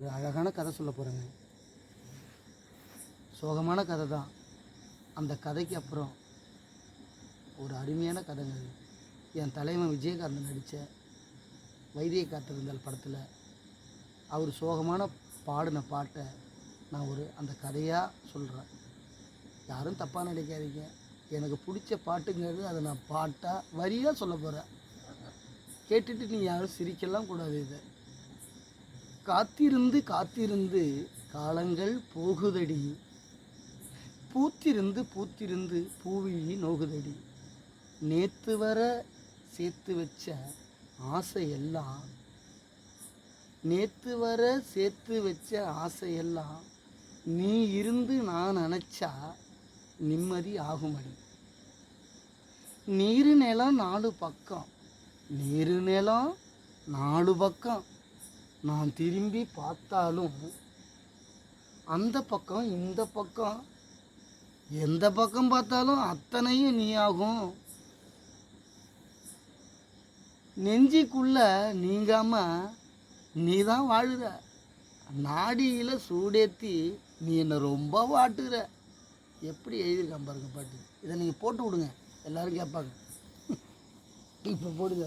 ஒரு அழகான கதை சொல்ல போகிறேங்க. சோகமான கதை தான். அந்த கதைக்கு அப்புறம் ஒரு அருமையான கதைங்க அது. என் தலைவன் விஜயகாந்த் நடித்த வைத்திய காத்திருந்தால் படத்தில் அவர் சோகமான பாடின பாட்டை நான் அந்த கதையாக சொல்கிறேன். யாரும் தப்பாக நினைக்காதீங்க. எனக்கு பிடிச்ச பாட்டுங்கிறது அதை நான் பாட்டாக வரியாக சொல்ல போகிறேன். கேட்டுட்டு நீ யாரும் சிரிக்கலாம் கூடாது. இதை காத்திருந்து காத்திருந்து காலங்கள் போகுதடி, பூத்திருந்து பூத்திருந்து பூவிழி நோகுதடி, நேத்து வர சேர்த்து வச்ச ஆசையெல்லாம், நேத்து வர சேர்த்து வச்ச ஆசையெல்லாம் நீ இருந்து நான் நினச்சா நிம்மதி ஆகுமடி. நீரு நிலம் நாலு பக்கம், நீரு நிலம் நாலு பக்கம், நான் திரும்பி பார்த்தாலும் அந்த பக்கம் இந்த பக்கம், எந்த பக்கம் பார்த்தாலும் அத்தனையும் நீ ஆகும். நெஞ்சிக்குள்ள நீங்காம நீ தான் வாழுற, நாடியில் சூடேற்றி நீ என்னை ரொம்ப வாட்டுற. எப்படி எழுதியிருக்கான் பாருங்க பாட்டு. இதை நீங்கள் போட்டு விடுங்க, எல்லோரும் கேட்பாங்க. இப்போ போடுங்க.